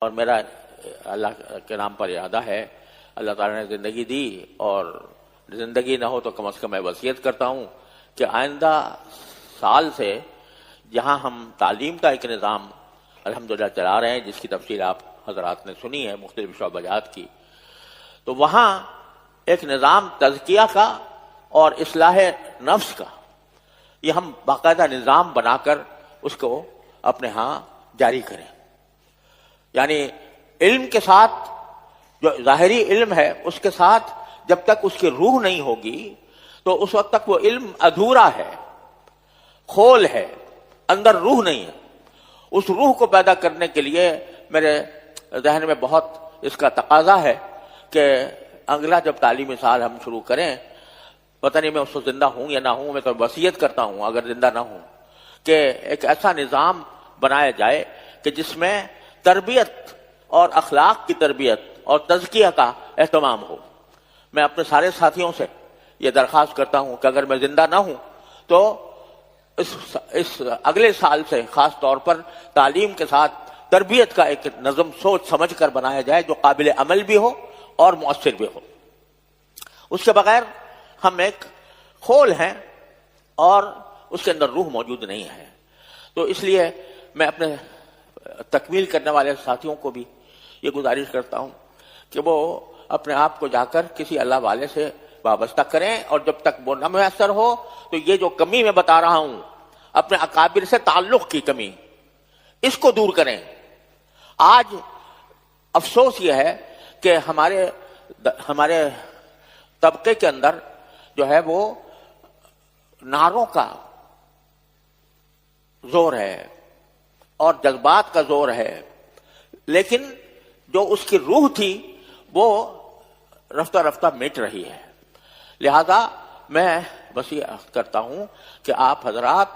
اور میرا اللہ کے نام پر ارادہ ہے، اللہ تعالیٰ نے زندگی دی اور زندگی نہ ہو تو کم از کم میں وصیت کرتا ہوں کہ آئندہ سال سے جہاں ہم تعلیم کا ایک نظام الحمدللہ چلا رہے ہیں، جس کی تفصیل آپ حضرات نے سنی ہے مختلف شعبہ جات کی، تو وہاں ایک نظام تزکیہ کا اور اصلاح نفس کا یہ ہم باقاعدہ نظام بنا کر اس کو اپنے ہاں جاری کریں. یعنی علم کے ساتھ جو ظاہری علم ہے اس کے ساتھ جب تک اس کی روح نہیں ہوگی تو اس وقت تک وہ علم ادھورا ہے، کھول ہے، اندر روح نہیں ہے. اس روح کو پیدا کرنے کے لیے میرے ذہن میں بہت اس کا تقاضا ہے کہ اگلا جب تعلیمی سال ہم شروع کریں، پتہ نہیں میں اس کو زندہ ہوں یا نہ ہوں، میں تو وصیت کرتا ہوں اگر زندہ نہ ہوں کہ ایک ایسا نظام بنایا جائے کہ جس میں تربیت اور اخلاق کی تربیت اور تزکیہ کا اہتمام ہو. میں اپنے سارے ساتھیوں سے یہ درخواست کرتا ہوں کہ اگر میں زندہ نہ ہوں تو اس اگلے سال سے خاص طور پر تعلیم کے ساتھ تربیت کا ایک نظم سوچ سمجھ کر بنایا جائے جو قابل عمل بھی ہو اور مؤثر بھی ہو. اس کے بغیر ہم ایک کھول ہیں اور اس کے اندر روح موجود نہیں ہے. تو اس لیے میں اپنے تکمیل کرنے والے ساتھیوں کو بھی یہ گزارش کرتا ہوں کہ وہ اپنے آپ کو جا کر کسی اللہ والے سے وابستہ کریں، اور جب تک وہ نہ میسر ہو تو یہ جو کمی میں بتا رہا ہوں اپنے اکابر سے تعلق کی کمی، اس کو دور کریں. آج افسوس یہ ہے کہ ہمارے طبقے کے اندر جو ہے وہ نعروں کا زور ہے اور جذبات کا زور ہے، لیکن جو اس کی روح تھی وہ رفتہ رفتہ مٹ رہی ہے. لہذا میں وصیت کرتا ہوں کہ آپ حضرات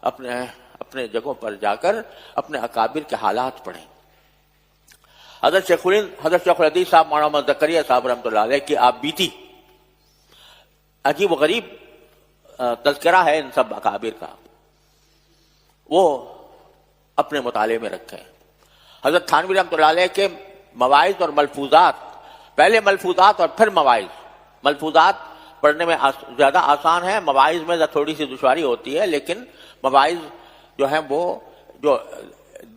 اپنے جگہوں پر جا کر اپنے اکابر کے حالات پڑھیں. حضرت شیخ الحدیث صاحب مولانا محمد زکریا صاحب رحمۃ اللہ علیہ کی آپ بیتی عجیب و غریب تذکرہ ہے ان سب اکابر کا، وہ اپنے مطالعے میں رکھیں. حضرت تھانوی رحمۃ اللہ علیہ کے مواعظ اور ملفوظات، پہلے ملفوظات اور پھر مواعظ. ملفوظات پڑھنے میں زیادہ آسان ہے، مواعظ میں تھوڑی سی دشواری ہوتی ہے، لیکن مواعظ جو ہیں وہ جو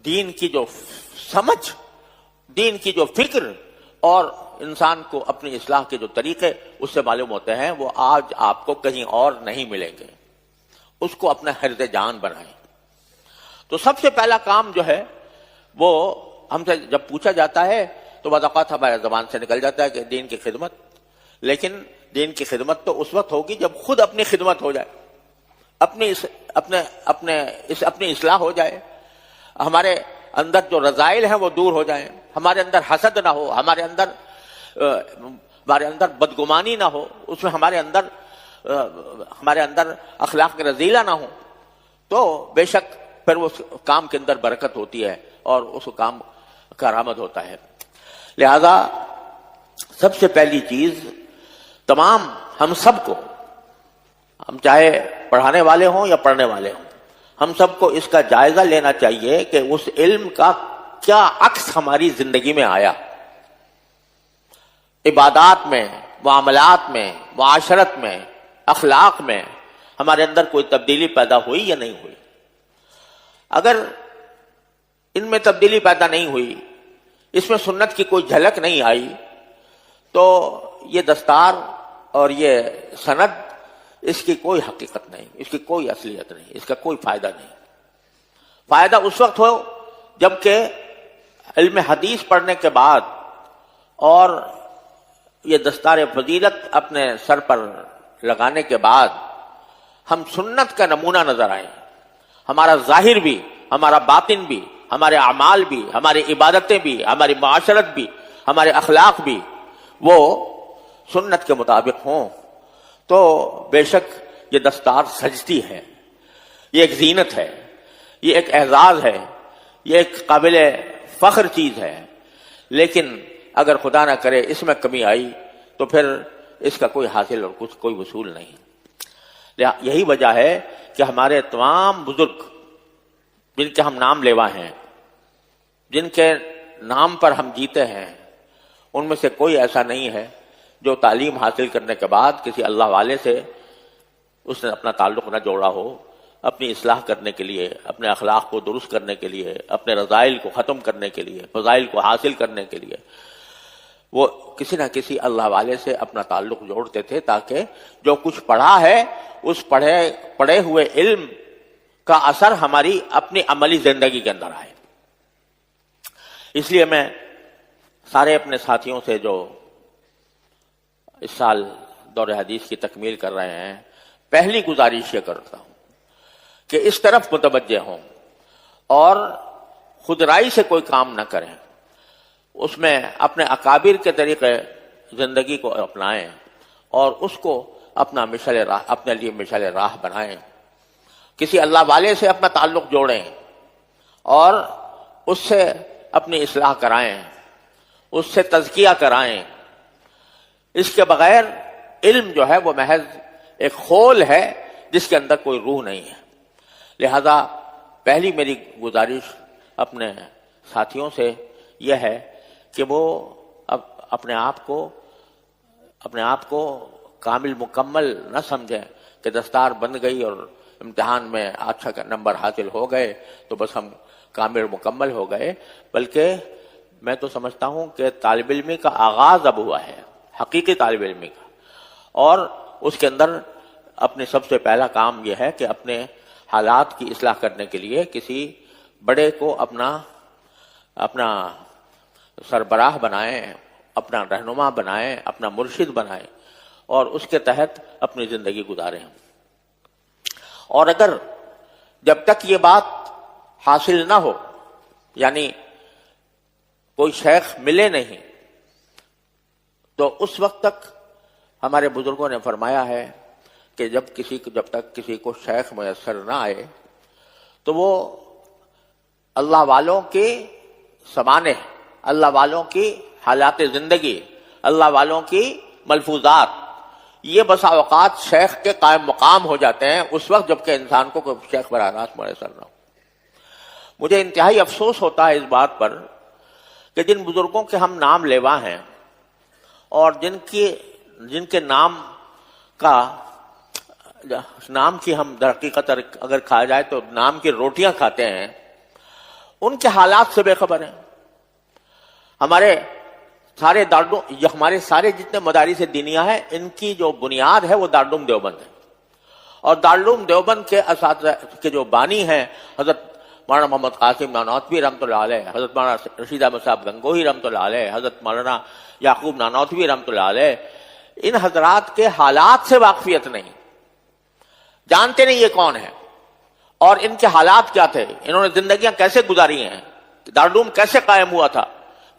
دین کی جو سمجھ، دین کی جو فکر اور انسان کو اپنی اصلاح کے جو طریقے اس سے معلوم ہوتے ہیں، وہ آج آپ کو کہیں اور نہیں ملیں گے. اس کو اپنا حرز جان بنائیں. تو سب سے پہلا کام جو ہے وہ ہم سے جب پوچھا جاتا ہے تو بعض اوقات ہمارے زبان سے نکل جاتا ہے کہ دین کی خدمت. لیکن دین کی خدمت تو اس وقت ہوگی جب خود اپنی خدمت ہو جائے، اپنی اصلاح ہو جائے، ہمارے اندر جو رذائل ہیں وہ دور ہو جائیں، ہمارے اندر حسد نہ ہو، ہمارے اندر بدگمانی نہ ہو، اس میں ہمارے اندر اخلاق رذیلہ نہ ہو، تو بے شک پھر اس کام کے اندر برکت ہوتی ہے اور اس کام کا کارآمد ہوتا ہے. لہذا سب سے پہلی چیز تمام ہم سب کو، ہم چاہے پڑھانے والے ہوں یا پڑھنے والے ہوں، ہم سب کو اس کا جائزہ لینا چاہیے کہ اس علم کا کیا عکس ہماری زندگی میں آیا. عبادات میں، معاملات میں، معاشرت میں، اخلاق میں ہمارے اندر کوئی تبدیلی پیدا ہوئی یا نہیں ہوئی. اگر ان میں تبدیلی پیدا نہیں ہوئی، اس میں سنت کی کوئی جھلک نہیں آئی، تو یہ دستار اور یہ سند، اس کی کوئی حقیقت نہیں، اس کی کوئی اصلیت نہیں، اس کا کوئی فائدہ نہیں. فائدہ اس وقت ہو جبکہ علم حدیث پڑھنے کے بعد اور یہ دستار فضیلت اپنے سر پر لگانے کے بعد ہم سنت کا نمونہ نظر آئیں. ہمارا ظاہر بھی، ہمارا باطن بھی، ہمارے اعمال بھی، ہماری عبادتیں بھی، ہماری معاشرت بھی، ہمارے اخلاق بھی وہ سنت کے مطابق ہوں، تو بے شک یہ دستار سجتی ہے، یہ ایک زینت ہے، یہ ایک اعزاز ہے، یہ ایک قابل فخر چیز ہے. لیکن اگر خدا نہ کرے اس میں کمی آئی تو پھر اس کا کوئی حاصل اور کوئی وصول نہیں. یہی وجہ ہے کہ ہمارے تمام بزرگ جن کے ہم نام لیوا ہیں، جن کے نام پر ہم جیتے ہیں ان میں سے کوئی ایسا نہیں ہے جو تعلیم حاصل کرنے کے بعد کسی اللہ والے سے اس نے اپنا تعلق نہ جوڑا ہو، اپنی اصلاح کرنے کے لیے، اپنے اخلاق کو درست کرنے کے لیے، اپنے رذائل کو ختم کرنے کے لیے، فضائل کو حاصل کرنے کے لیے وہ کسی نہ کسی اللہ والے سے اپنا تعلق جوڑتے تھے، تاکہ جو کچھ پڑھا ہے اس پڑھے ہوئے علم کا اثر ہماری اپنی عملی زندگی کے اندر آئے۔ اس لیے میں سارے اپنے ساتھیوں سے جو اس سال دور حدیث کی تکمیل کر رہے ہیں، پہلی گزارش یہ کرتا ہوں کہ اس طرف متوجہ ہوں اور خود رائے سے کوئی کام نہ کریں، اس میں اپنے اکابر کے طریقے زندگی کو اپنائیں اور اس کو اپنے لیے مشعل راہ بنائیں، کسی اللہ والے سے اپنا تعلق جوڑیں اور اس سے اپنی اصلاح کرائیں، اس سے تزکیہ کرائیں۔ اس کے بغیر علم جو ہے وہ محض ایک خول ہے جس کے اندر کوئی روح نہیں ہے۔ لہذا پہلی میری گزارش اپنے ساتھیوں سے یہ ہے کہ وہ اپنے آپ کو کامل مکمل نہ سمجھیں کہ دستار بن گئی اور امتحان میں اچھا نمبر حاصل ہو گئے تو بس ہم کامل مکمل ہو گئے، بلکہ میں تو سمجھتا ہوں کہ طالب علمی کا آغاز اب ہوا ہے، حقیقی طالب علمی کا، اور اس کے اندر اپنے سب سے پہلا کام یہ ہے کہ اپنے حالات کی اصلاح کرنے کے لیے کسی بڑے کو اپنا سربراہ بنائیں، اپنا رہنما بنائیں، اپنا مرشد بنائیں اور اس کے تحت اپنی زندگی گزاریں۔ اور اگر جب تک یہ بات حاصل نہ ہو، یعنی کوئی شیخ ملے نہیں، تو اس وقت تک ہمارے بزرگوں نے فرمایا ہے کہ جب تک کسی کو شیخ میسر نہ آئے تو وہ اللہ والوں کے سمانے، اللہ والوں کی حالات زندگی، اللہ والوں کی ملفوظات، یہ بسا اوقات شیخ کے قائم مقام ہو جاتے ہیں اس وقت جبکہ انسان کو کوئی شیخ براہ راست میسر نہ ہو۔ مجھے انتہائی افسوس ہوتا ہے اس بات پر کہ جن بزرگوں کے ہم نام لیوا ہیں اور جن کے نام کی ہم در حقیقت اگر کھا جائے تو نام کی روٹیاں کھاتے ہیں، ان کے حالات سے بے خبر ہیں۔ ہمارے سارے جتنے مدارس دینیہ ہیں، ان کی جو بنیاد ہے وہ دارالعلوم دیوبند ہے، اور دارالعلوم دیوبند کے اساتذہ کے جو بانی ہیں حضرت مولانا محمد قاسم نانوتوی رحمۃ اللہ علیہ، حضرت مولانا رشید احمد صاحب گنگوہی رحمۃ اللہ علیہ، حضرت مولانا یعقوب نانوتوی رحمۃ اللہ علیہ، ان حضرات کے حالات سے واقفیت نہیں، جانتے نہیں یہ کون ہے اور ان کے حالات کیا تھے، انہوں نے زندگیاں کیسے گزاری ہیں، دارالعلوم کیسے قائم ہوا تھا،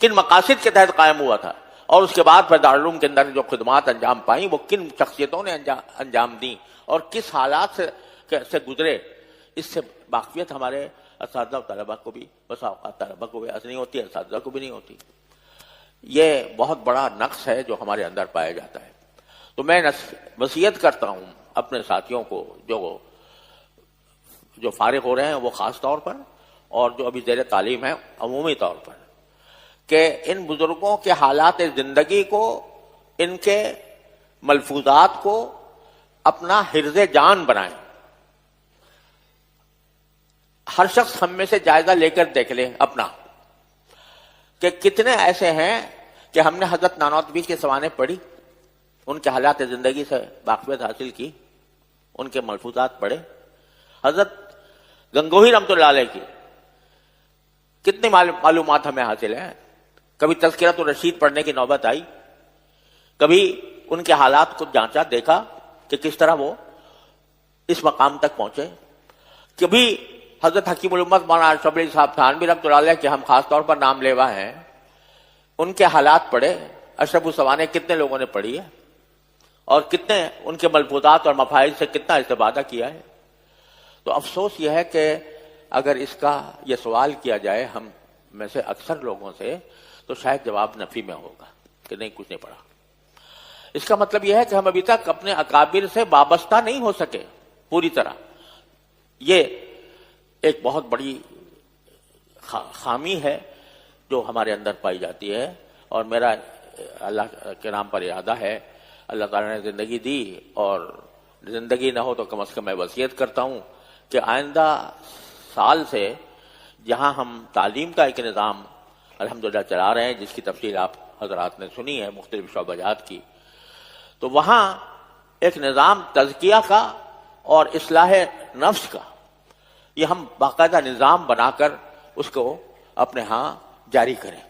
کن مقاصد کے تحت قائم ہوا تھا، اور اس کے بعد پھر دارالعلوم کے اندر جو خدمات انجام پائیں وہ کن شخصیتوں نے انجام دیں اور کس حالات سے گزرے، اس سے واقفیت ہمارے اساتذہ و طلبہ کو بھی، بس اوقات طلبہ کو بھی نہیں ہوتی، اساتذہ کو بھی نہیں ہوتی۔ یہ بہت بڑا نقص ہے جو ہمارے اندر پایا جاتا ہے۔ تو میں وصیت کرتا ہوں اپنے ساتھیوں کو جو فارغ ہو رہے ہیں وہ خاص طور پر، اور جو ابھی زیر تعلیم ہے عمومی طور پر، کہ ان بزرگوں کے حالات زندگی کو، ان کے ملفوظات کو اپنا حرز جان بنائیں۔ ہر شخص ہم میں سے جائزہ لے کر دیکھ لے اپنا کہ کتنے ایسے ہیں کہ ہم نے حضرت نانوتوی کے سوانے پڑھی، ان کے حالات زندگی سے واقفیت حاصل کی، ان کے ملفوظات پڑھے، حضرت گنگوہی رحمۃ اللہ علیہ کی کتنی معلومات ہمیں حاصل ہیں۔ کبھی تذکرۃ الرشید پڑھنے کی نوبت آئی، کبھی ان کے حالات کو جانچا، دیکھا کہ کس طرح وہ اس مقام تک پہنچے، کبھی حضرت حکیم الامت مولانا شبلی صاحب تھانوی رحمۃ اللہ علیہ کے ہم خاص طور پر نام لیوا ہیں، ان کے حالات پڑھے، اشرف السوانے کتنے لوگوں نے پڑھی ہے اور کتنے ان کے ملفوظات اور مفاہیم سے کتنا استفادہ کیا ہے۔ تو افسوس یہ ہے کہ اگر اس کا یہ سوال کیا جائے ہم میں سے اکثر لوگوں سے تو شاید جواب نفی میں ہوگا کہ نہیں، کچھ نہیں پڑھا۔ اس کا مطلب یہ ہے کہ ہم ابھی تک اپنے اکابر سے وابستہ نہیں ہو سکے پوری طرح۔ یہ ایک بہت بڑی خامی ہے جو ہمارے اندر پائی جاتی ہے، اور میرا اللہ کے نام پر ارادہ ہے، اللہ تعالیٰ نے زندگی دی اور زندگی نہ ہو تو کم از کم میں وصیت کرتا ہوں کہ آئندہ سال سے جہاں ہم تعلیم کا ایک نظام الحمدللہ چلا رہے ہیں، جس کی تفصیل آپ حضرات نے سنی ہے مختلف شعبہ جات کی، تو وہاں ایک نظام تزکیہ کا اور اصلاح نفس کا، یہ ہم باقاعدہ نظام بنا کر اس کو اپنے ہاں جاری کریں۔